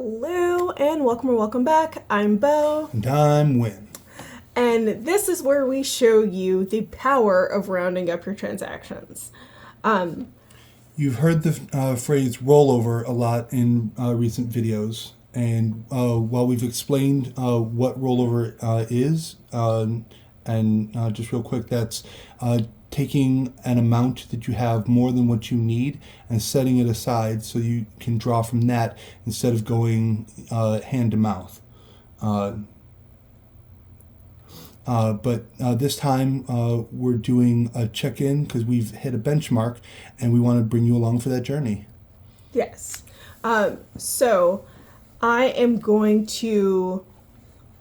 Hello and welcome or welcome back. I'm Bo. And I'm Win. And this is where we show you the power of rounding up your transactions. You've heard the phrase rollover a lot in recent videos. And while we've explained what rollover is, and just real quick, that's taking an amount that you have more than what you need and setting it aside so you can draw from that instead of going hand to mouth. But this time we're doing a check-in because we've hit a benchmark and we want to bring you along for that journey. Yes. So I am going to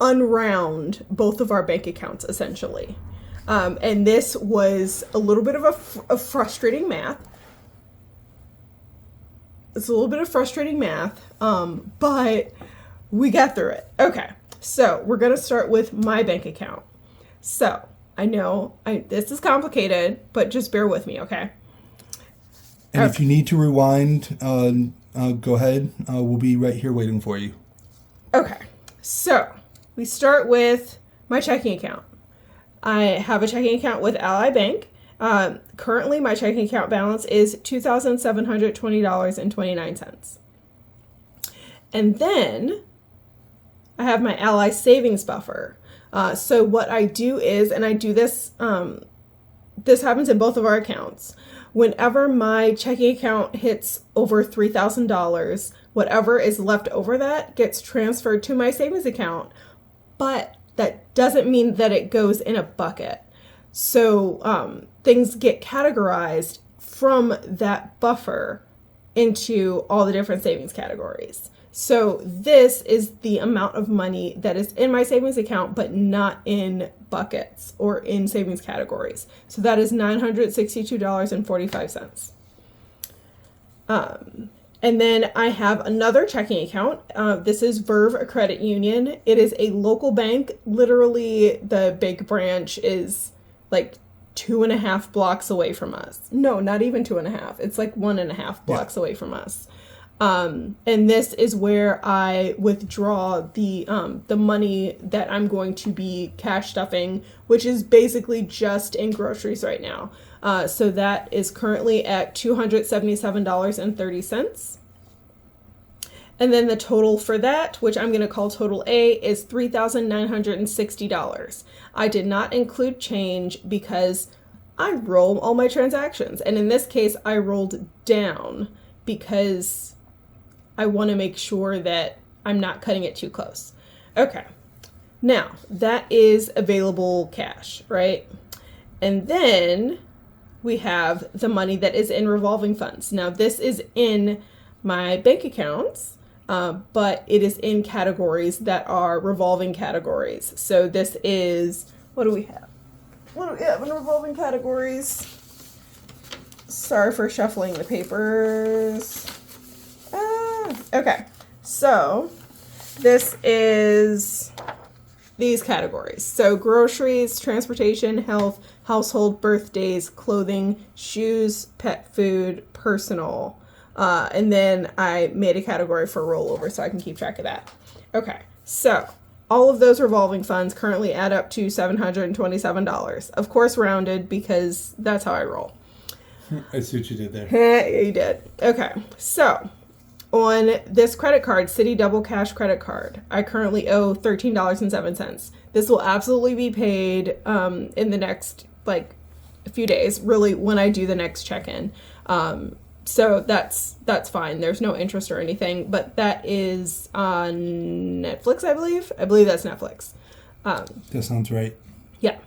unround both of our bank accounts essentially. And this was a little bit of a frustrating math. It's a little bit of frustrating math, but we got through it. Okay, so we're going to start with my bank account. So I know this is complicated, but just bear with me, okay? And if you need to rewind, go ahead. We'll be right here waiting for you. Okay, so we start with my checking account. I have a checking account with Ally Bank. Currently, my checking account balance is $2,720.29. And then I have my Ally savings buffer. So what I do is, and I do this, this happens in both of our accounts. Whenever my checking account hits over $3,000, whatever is left over that gets transferred to my savings account. But that doesn't mean that it goes in a bucket. So things get categorized from that buffer into all the different savings categories. So this is the amount of money that is in my savings account, but not in buckets or in savings categories. So that is $962.45. And then I have another checking account. This is Verve Credit Union. It is a local bank. Literally, the big branch is like 2.5 blocks away from us. No, not even 2.5. It's like 1.5 blocks away from us. And this is where I withdraw the money that I'm going to be cash stuffing, which is basically just in groceries right now. So that is currently at $277.30. And then the total for that, which I'm going to call total A, is $3,960. I did not include change because I roll all my transactions. And in this case, I rolled down because I want to make sure that I'm not cutting it too close. Okay. Now, that is available cash, right? And then we have the money that is in revolving funds. Now, this is in my bank accounts, but it is in categories that are revolving categories. So this is, what do we have? What do we have in revolving categories? Sorry for shuffling the papers. Okay, so this is these categories. So groceries, transportation, health, household, birthdays, clothing, shoes, pet food, personal. And then I made a category for rollover so I can keep track of that. Okay, so all of those revolving funds currently add up to $727. Of course, rounded because that's how I roll. I see what you did there. Yeah, you did. Okay, so on this credit card, Citi Double Cash credit card, I currently owe $13.07. This will absolutely be paid in the next a few days, really when I do the next check-in. So that's fine. There's no interest or anything, but that is on Netflix, I believe. I believe that's Netflix. That sounds right. Yeah.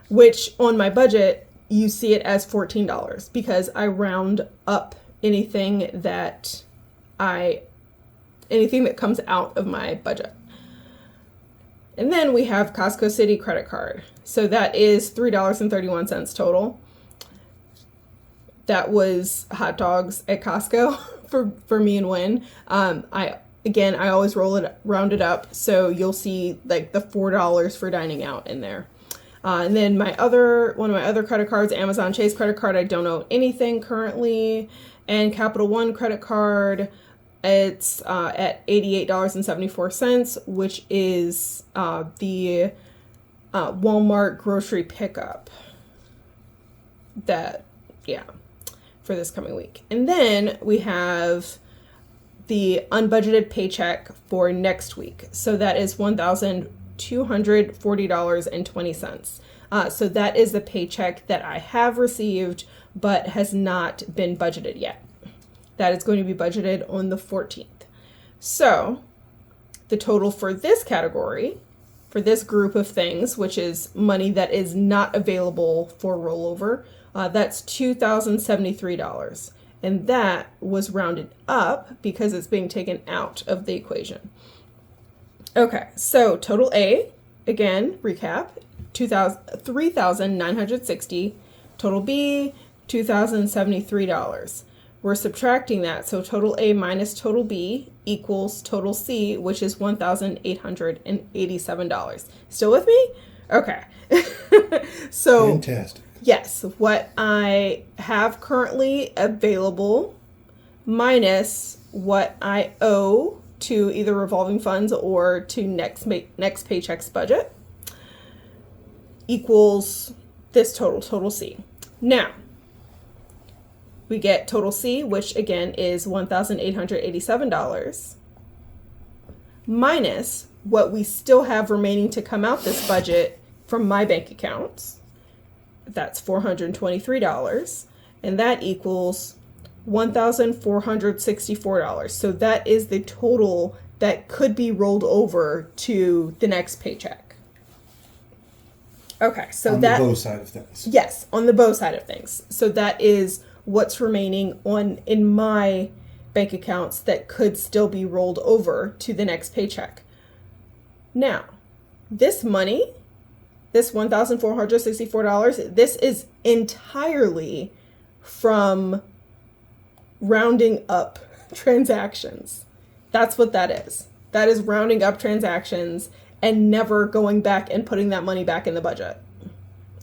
Which on my budget, you see it as $14 because I round up anything that comes out of my budget. And then we have Costco City credit card. So that is $3.31 total. That was hot dogs at Costco for me and Win. I always round it up. So you'll see like the $4 for dining out in there. And then one of my other credit cards, Amazon Chase credit card, I don't owe anything currently. And Capital One credit card, It's at $88.74, which is the Walmart grocery pickup for this coming week. And then we have the unbudgeted paycheck for next week. So that is $1,240.20. So that is the paycheck that I have received but has not been budgeted yet. That is going to be budgeted on the 14th. So the total for this category, for this group of things, which is money that is not available for rollover, that's $2,073. And that was rounded up because it's being taken out of the equation. Okay, so total A, again, recap, $3,960. Total B, $2,073. We're subtracting that, so total A minus total B equals total C, which is $1,887. Still with me? Okay. So fantastic. Yes, what I have currently available minus what I owe to either revolving funds or to next paycheck's budget equals this total C. Now, we get total C, which again is $1,887, minus what we still have remaining to come out this budget from my bank accounts. That's $423, and that equals $1,464. So that is the total that could be rolled over to the next paycheck. Okay, so on the bow side of things. Yes, on the bow side of things. So that is what's remaining in my bank accounts that could still be rolled over to the next paycheck. Now, this money, this $1,464, this is entirely from rounding up transactions. That's what that is. That is rounding up transactions and never going back and putting that money back in the budget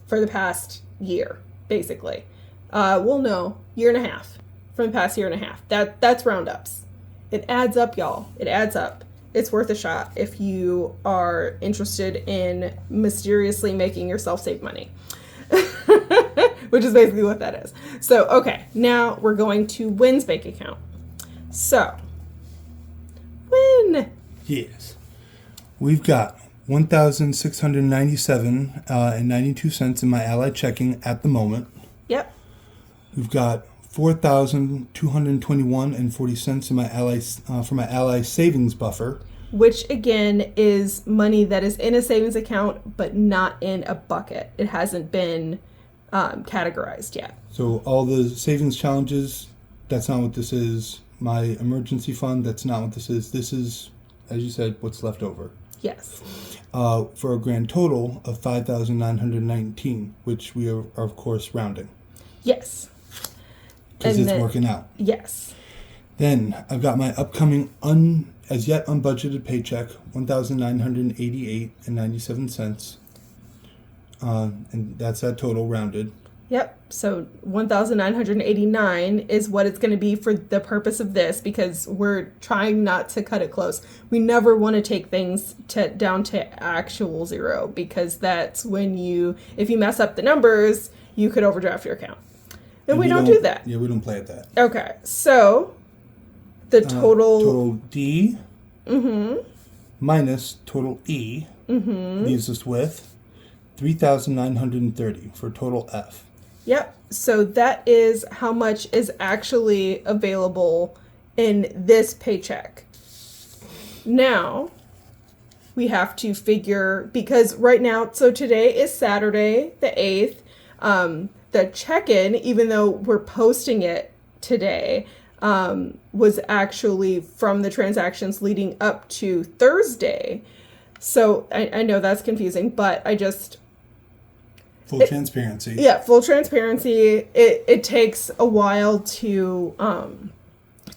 for the past year, basically. Year and a half. From the past year and a half. That's roundups. It adds up, y'all. It adds up. It's worth a shot if you are interested in mysteriously making yourself save money. Which is basically what that is. So, okay, now we're going to Wynn's bank account. So, Wynn. Yes. We've got $1,697 and 92 cents in my Ally checking at the moment. Yep. We've got $4,221 and 40 cents in my Ally for my Ally savings buffer, which again is money that is in a savings account but not in a bucket. It hasn't been categorized yet. So all the savings challenges, that's not what this is. My emergency fund, that's not what this is. This is, as you said, what's left over. Yes. For a grand total of $5,919, which we are of course rounding. Yes. Because it's working out. Yes. Then I've got my upcoming as yet unbudgeted paycheck, $1,988 and 97 cents. And that's that total rounded. Yep. So 1,989 is what it's going to be for the purpose of this, because we're trying not to cut it close. We never want to take things down to actual zero, because that's when if you mess up the numbers, you could overdraft your account. And we don't do that. Yeah, we don't play at that. Okay. So the total D minus total E leaves us with 3,930 for total F. Yep. So that is how much is actually available in this paycheck. Now, we have to figure, because right now, so today is Saturday, the 8th. The check-in, even though we're posting it today, was actually from the transactions leading up to Thursday. So I know that's confusing, but Full transparency. Yeah, full transparency. It takes a while to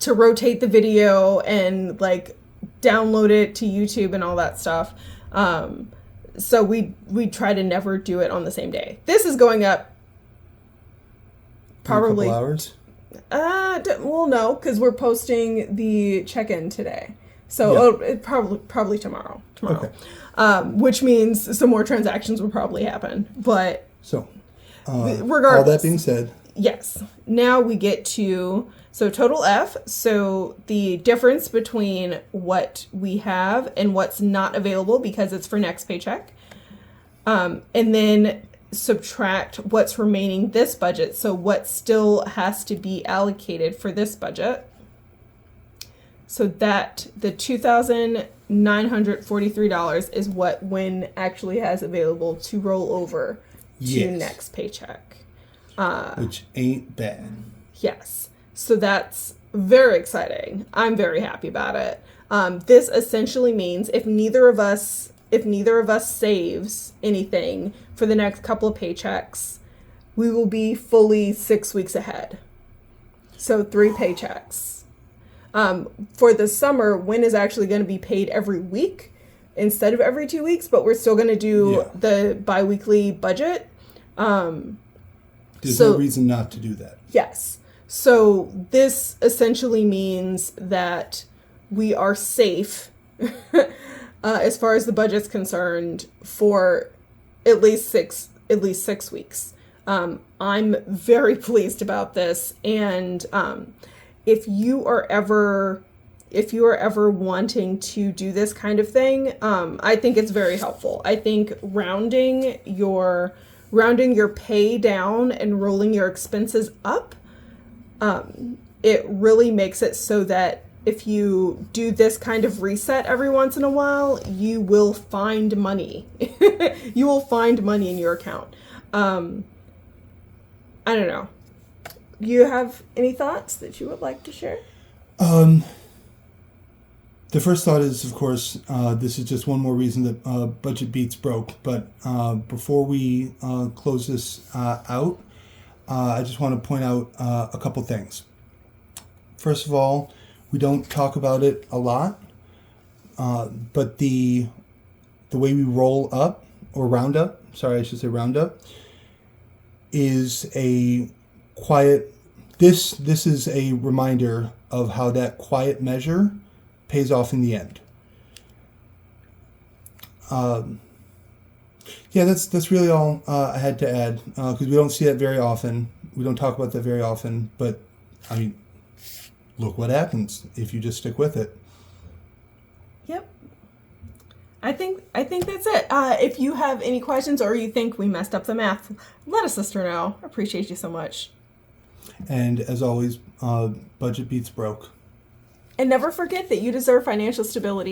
rotate the video and like download it to YouTube and all that stuff. So we try to never do it on the same day. This is going up probably in a couple hours. Well, no, because we're posting the check-in today. So it probably tomorrow. Okay. Which means some more transactions will probably happen. But So, regardless, all that being said, yes. Now we get to total F. So the difference between what we have and what's not available because it's for next paycheck. And then subtract what's remaining this budget. So what still has to be allocated for this budget. So that the $2,943 is what Win actually has available to roll over to next paycheck. Which ain't bad. Yes. So that's very exciting. I'm very happy about it. This essentially means if neither of us saves anything for the next couple of paychecks, we will be fully 6 weeks ahead. So 3 paychecks. For the summer, Win is actually going to be paid every week instead of every 2 weeks, but we're still going to do the bi-weekly budget. There's no reason not to do that. Yes. So this essentially means that we are safe as far as the budget's concerned for at least six weeks. I'm very pleased about this, and if you are ever wanting to do this kind of thing, I think it's very helpful. I think rounding your pay down and rolling your expenses up, it really makes it so that if you do this kind of reset every once in a while, you will find money. You will find money in your account. I don't know. You have any thoughts that you would like to share? The first thought is, of course, this is just one more reason that budget beats broke. But before we close this out, I just want to point out a couple things. First of all, we don't talk about it a lot, but the way we roll up, or round up, round up, is a quiet, this is a reminder of how that quiet measure pays off in the end. That's really all I had to add, because we don't see that very often. We don't talk about that very often, but I mean, look what happens if you just stick with it. Yep. I think that's it. If you have any questions or you think we messed up the math, let a sister know. I appreciate you so much. And as always, budget beats broke. And never forget that you deserve financial stability.